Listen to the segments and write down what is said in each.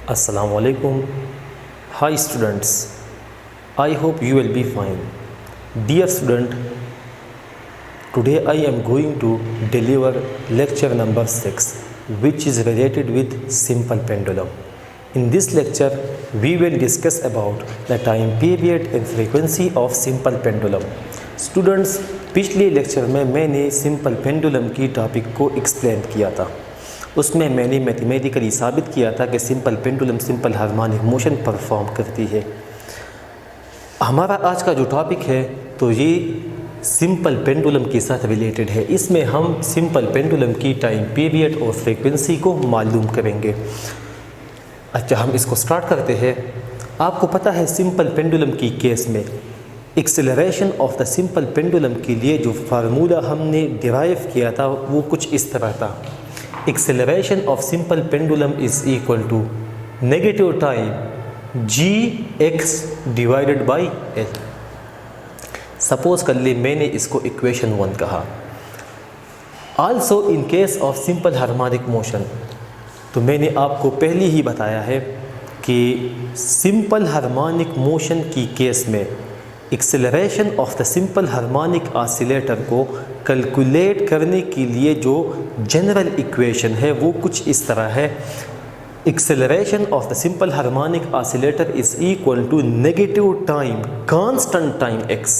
Assalamu alaikum. Hi students, I hope you will be fine. Dear student, today I am going to deliver lecture number 6, which is related with simple pendulum. In this lecture, we will discuss about the time period and frequency of simple pendulum. Students, पिछले lecture में मैंने simple pendulum की topic को explain किया था। उसमें मैंने mathematically साबित किया था कि simple pendulum simple harmonic motion perform करती है। हमारा आज का जो टॉपिक है तो ये सिंपल पेंडुलम के साथ रिलेटेड है। इसमें हम सिंपल पेंडुलम की टाइम पीरियड और फ्रीक्वेंसी को मालूम करेंगे। अच्छा, हम इसको स्टार्ट करते हैं। आपको पता है सिंपल पेंडुलम की केस में acceleration of the simple pendulum के लिए जो फार्मूला हमने डिराइव किया था वो कुछ इस तरह था। Acceleration of simple pendulum is equal to negative time g x divided by l. Suppose कर ले मैंने इसको इक्वेशन 1 कहा। Also in case of simple harmonic motion, तो मैंने आपको पहले ही बताया है कि सिंपल हार्मोनिक मोशन की केस में acceleration of the simple harmonic oscillator को कैलकुलेट करने के लिए जो जनरल इक्वेशन है वो कुछ इस तरह है। Acceleration of the simple harmonic oscillator is equal to negative time constant time x.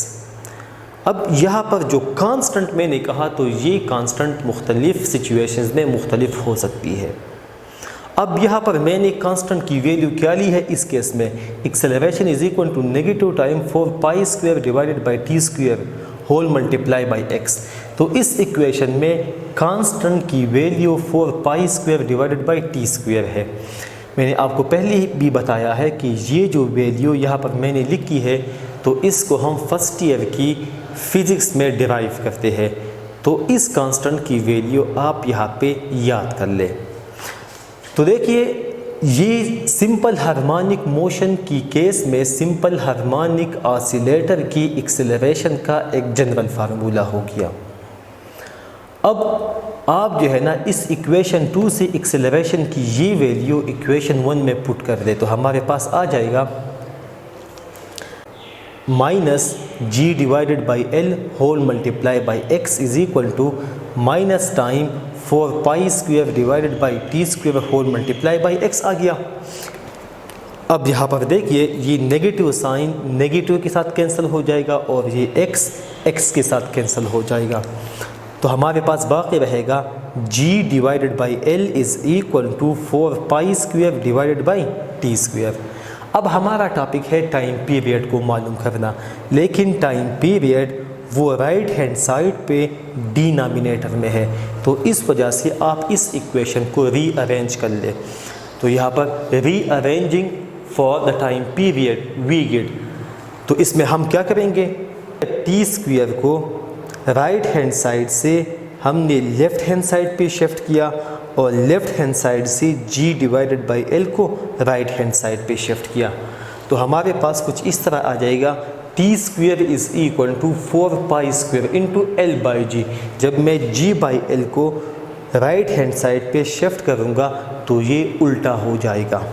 अब यहाँ पर जो कांस्टेंट मैंने कहा तो ये कांस्टेंट मुख्तलिफ सिचुएशंस में मुख्तलिफ हो सकती है। अब यहाँ पर मैंने कांस्टेंट की वैल्यू क्या ली है इस केस में, acceleration is equal to negative time four pi square divided by t square whole multiply by x. तो इस इक्वेशन में कांस्टेंट की value four pi square divided by t square है। मैंने आपको पहले ही भी बताया है कि ये जो वैल्यू यहाँ पर मैंने लिखी है तो इसको हम फर्स्ट ईयर की फिज़िक्स में डिराइव करते हैं। तो इस कांस्टेंट की वैल्यू आप यहाँ पे याद कर लें। तो देखिए, ये सिंपल हार्मोनिक मोशन की केस में सिंपल हार्मोनिक ऑसिलेटर की एक्सेलरेशन का एक जनरल फार्मूला हो गया। अब आप जो है ना इस इक्वेशन 2 से एक्सेलरेशन की ये वैल्यू इक्वेशन 1 में पुट कर दे तो हमारे पास आ जाएगा minus g divided by l whole multiply by x is equal to minus time four pi square divided by t square whole multiply by x आ गया। अब यहाँ पर देखिए ये नेगेटिव साइन नेगेटिव के साथ कैंसिल हो जाएगा और ये एक्स के साथ कैंसिल हो जाएगा। तो हमारे पास बाकी रहेगा g divided by l is equal to 4 pi square divided by t square. अब हमारा टॉपिक है टाइम पीरियड को मालूम करना, लेकिन टाइम पीरियड वो राइट हैंड साइड पे डिनोमिनेटर में है। तो इस वजह से आप इस इक्वेशन को रीअरेंज कर ले। तो यहाँ पर rearranging for the time period we get, तो इसमें हम क्या करेंगे, टी स्क्वायर को राइट हैंड साइड से हमने लेफ़्ट हैंड साइड पे शिफ्ट किया और लेफ़्ट हैंड साइड से जी डिवाइडेड बाई एल को राइट हैंड साइड पे शिफ्ट किया। तो हमारे पास कुछ इस तरह आ जाएगा, t square is equal to 4 pi square into l by g. जब मैं जी बाई एल को राइट हैंड साइड पे शिफ्ट करूँगा तो ये उल्टा हो जाएगा।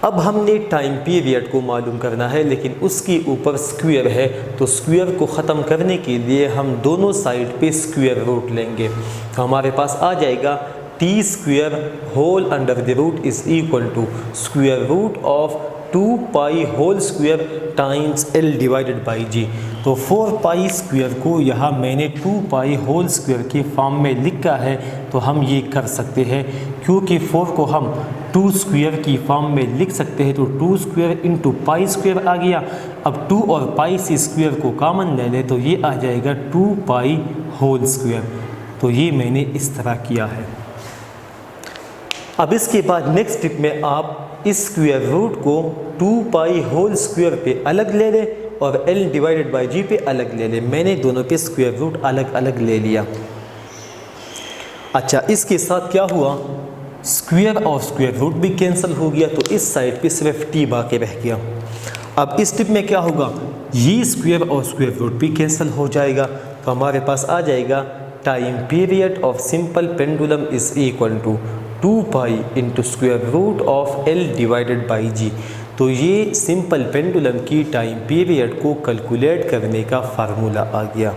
अब हमने टाइम पीरियड को मालूम करना है, लेकिन उसके ऊपर स्क्वायर है तो स्क्वायर को ख़त्म करने के लिए हम दोनों साइड पे स्क्वायर रूट लेंगे। तो हमारे पास आ जाएगा t square whole under the root is equal to square root of 2 pi whole square times l divided by g. तो 4 पाई स्क्वायर को यहाँ मैंने 2 पाई होल स्क्वायर के फॉर्म में लिखा है तो हम ये कर सकते हैं, क्योंकि 4 को हम 2 स्क्वायर की फॉर्म में लिख सकते हैं। तो 2 स्क्वायर इंटू पाई स्क्वायर आ गया। अब 2 और पाई से स्क्वायर को कॉमन ले लें तो ये आ जाएगा 2 पाई होल स्क्वायर। तो ये मैंने इस तरह किया है। अब इसके बाद नेक्स्ट स्टेप में आप इस स्क्वायर रूट को 2 पाई होल स्क्वायर पे अलग ले लें और एल डिवाइडेड बाई जी पे अलग ले लें। मैंने दोनों पे स्क्वायर रूट अलग अलग ले लिया। अच्छा, इसके साथ क्या हुआ, स्क्वायर और स्क्वायर रूट भी कैंसिल हो गया तो इस साइड पे सिर्फ टी बाकी रह गया। अब इस स्टेप में क्या होगा, ये स्क्वायर और स्क्वायर रूट भी कैंसिल हो जाएगा। तो हमारे पास आ जाएगा time period of simple pendulum is equal to 2 pi into square root of l divided by g. तो ये सिंपल पेंडुलम की टाइम पीरियड को कैलकुलेट करने का फार्मूला आ गया।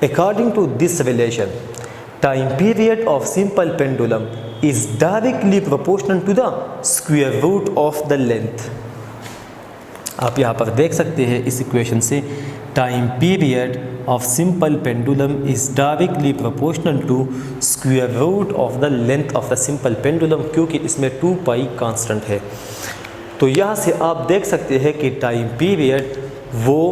According to this relation, time period of simple pendulum is directly proportional to the square root of the length. आप यहाँ पर देख सकते हैं इस इक्वेशन से, time period of simple pendulum is directly proportional to square root of the length of the simple pendulum, क्योंकि इसमें 2 पाई कांस्टेंट है। तो यहाँ से आप देख सकते हैं कि टाइम पीरियड वो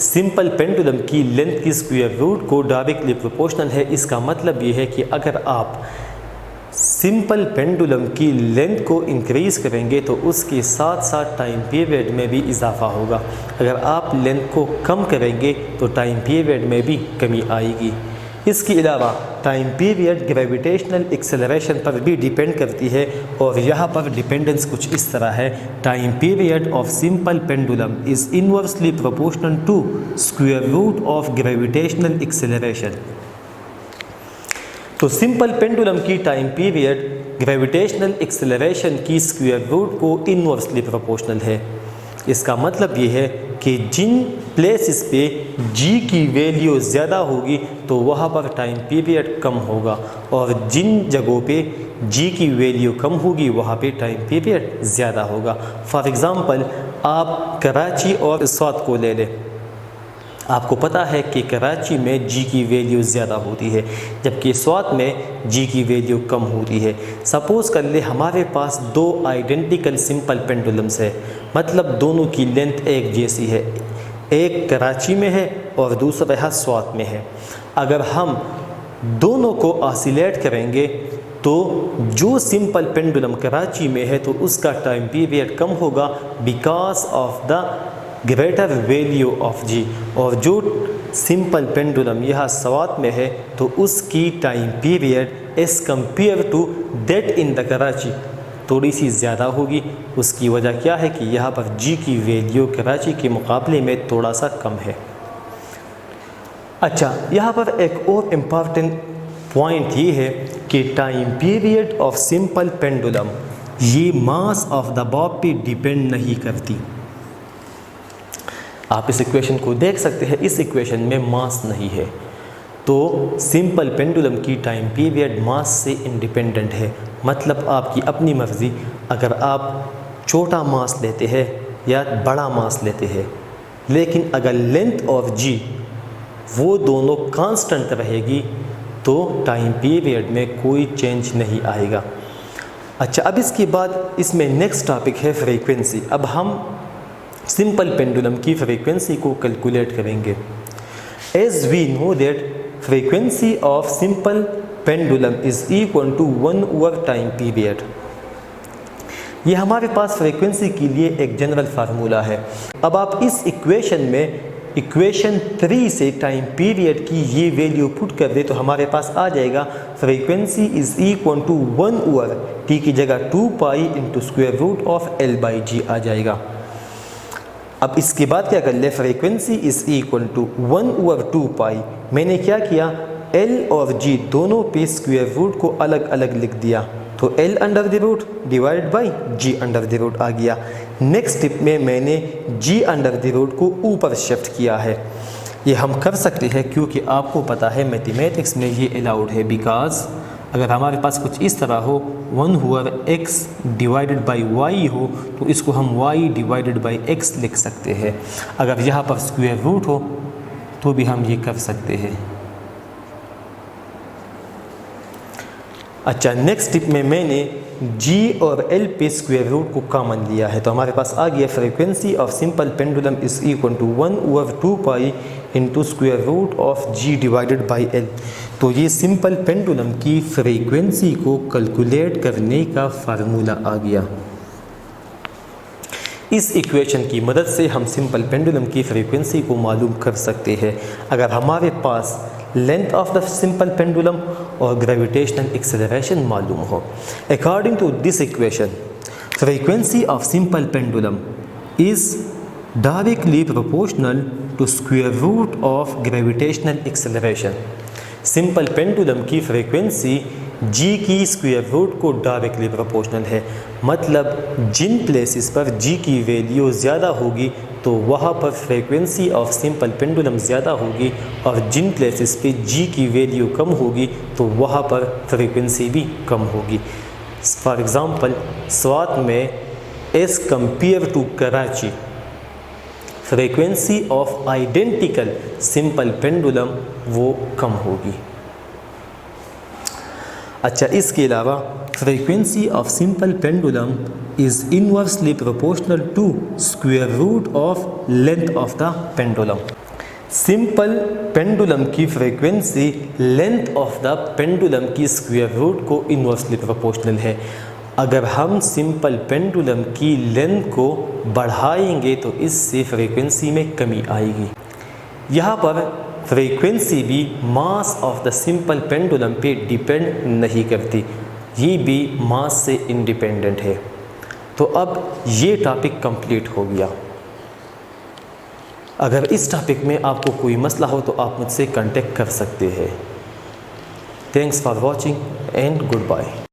सिंपल पेंडुलम की लेंथ की स्क्वायर रूट को डायरेक्टली प्रोपोर्शनल है। इसका मतलब ये है कि अगर आप सिंपल पेंडुलम की लेंथ को इंक्रीज़ करेंगे तो उसके साथ साथ टाइम पीरियड में भी इजाफा होगा। अगर आप लेंथ को कम करेंगे तो टाइम पीरियड में भी कमी आएगी। इसके अलावा टाइम पीरियड ग्रेविटेशनल एक्सेलरेशन पर भी डिपेंड करती है, और यहाँ पर डिपेंडेंस कुछ इस तरह है, time period of simple pendulum is inversely proportional to square root of gravitational acceleration. तो सिंपल पेंडुलम की टाइम पीरियड ग्रेविटेशनल एक्सेलरेशन की स्क्वायर रूट को इनवर्सली प्रोपोर्शनल है। इसका मतलब ये है कि जिन प्लेसेस पे g की वैल्यू ज़्यादा होगी तो वहाँ पर टाइम पीरियड कम होगा, और जिन जगहों पे g की वैल्यू कम होगी वहाँ पे टाइम पीरियड ज़्यादा होगा। फॉर एग्ज़ाम्पल, आप कराची और स्वात को ले लें। आपको पता है कि कराची में g की वैल्यू ज़्यादा होती है जबकि स्वात में g की वैल्यू कम होती है। सपोज़ कर ले हमारे पास 2 आइडेंटिकल सिंपल पेंडुलम्स है, मतलब दोनों की लेंथ एक जैसी है, एक कराची में है और दूसरा है स्वात में है। अगर हम दोनों को ऑसिलेट करेंगे तो जो सिंपल पेंडुलम कराची में है तो उसका टाइम पीरियड कम होगा because of the greater value of g, और जो सिंपल पेंडुलम यहाँ स्वात में है तो उसकी time period as compare to that in the Karachi थोड़ी सी ज़्यादा होगी। उसकी वजह क्या है कि यहाँ पर जी की वैल्यू कराची के मुकाबले में थोड़ा सा कम है। अच्छा, यहाँ पर एक और इम्पॉर्टेंट पॉइंट ये है कि time period of simple pendulum ये मास ऑफ द बॉब पे डिपेंड नहीं करती। आप इस इक्वेशन को देख सकते हैं, इस इक्वेशन में मास नहीं है, तो सिंपल पेंडुलम की टाइम पीरियड मास से इंडिपेंडेंट है। मतलब आपकी अपनी मर्ज़ी, अगर आप छोटा मास लेते हैं या बड़ा मास लेते हैं, लेकिन अगर लेंथ और जी वो दोनों कांस्टेंट रहेगी तो टाइम पीरियड में कोई चेंज नहीं आएगा। अच्छा, अब इसके बाद इसमें नेक्स्ट टॉपिक है फ्रीक्वेंसी। अब हम सिंपल पेंडुलम की फ्रीक्वेंसी को कैलकुलेट करेंगे। As we know that frequency of simple pendulum is equal to 1 over time period. ये हमारे पास फ्रीक्वेंसी के लिए एक जनरल फार्मूला है। अब आप इस इक्वेशन में इक्वेशन 3 से टाइम पीरियड की ये वैल्यू पुट कर दे तो हमारे पास आ जाएगा frequency is equal to 1 over t की जगह 2 pi into square root of l by g आ जाएगा। अब इसके बाद क्या कर ले, frequency is equal to 1 over 2 pi. मैंने क्या किया, L और G दोनों पे स्क्वायर रूट को अलग अलग लिख दिया, तो L under the root divide by G under the root आ गया। नेक्स्ट स्टेप में मैंने G अंडर द रूट को ऊपर शिफ्ट किया है। ये हम कर सकते हैं क्योंकि आपको पता है मैथमेटिक्स में ये अलाउड है, बिकॉज अगर हमारे पास कुछ इस तरह हो 1 over x divided by y हो तो इसको हम y डिवाइडेड बाई x लिख सकते हैं। अगर यहाँ पर स्क्वायर रूट हो तो भी हम ये कर सकते हैं। अच्छा, नेक्स्ट स्टेप में मैंने G और L पे स्क्वायर रूट को कॉमन लिया है, तो हमारे पास आ गया frequency of simple pendulum is equal to 1 over 2 pi into square root of G divided by L। तो ये सिंपल पेंडुलम की फ्रीक्वेंसी को कैलकुलेट करने का फार्मूला आ गया। इस इक्वेशन की मदद से हम सिंपल पेंडुलम की फ्रीक्वेंसी को मालूम कर सकते हैं अगर हमारे पास length of the simple pendulum और ग्रेविटेशनल एक्सेलरेशन मालूम हो। According to this equation, frequency of simple pendulum is directly proportional to square root of gravitational acceleration. Simple pendulum की फ्रीक्वेंसी जी की स्क्वायर रूट को डायरेक्टली प्रोपोर्शनल है। मतलब जिन places पर जी की वैल्यू ज़्यादा होगी तो वहाँ पर फ्रीक्वेंसी ऑफ सिंपल पेंडुलम ज़्यादा होगी, और जिन प्लेसेस पे जी की वैल्यू कम होगी तो वहाँ पर फ्रीक्वेंसी भी कम होगी। फॉर एग्ज़ाम्पल, स्वात में as compare to Karachi frequency of identical simple pendulum वो कम होगी। अच्छा, इसके अलावा frequency of simple pendulum is inversely proportional to square root of length of the pendulum. Simple pendulum की frequency length of the pendulum की square root को inversely proportional है। अगर हम सिंपल पेंडुलम की लेंथ को बढ़ाएंगे तो इससे फ्रीक्वेंसी में कमी आएगी। यहाँ पर फ्रीक्वेंसी भी mass of the simple pendulum पे डिपेंड नहीं करती, ये भी मास से इंडिपेंडेंट है। तो अब ये टॉपिक कंप्लीट हो गया। अगर इस टॉपिक में आपको कोई मसला हो तो आप मुझसे कांटेक्ट कर सकते हैं। Thanks for watching and good bye.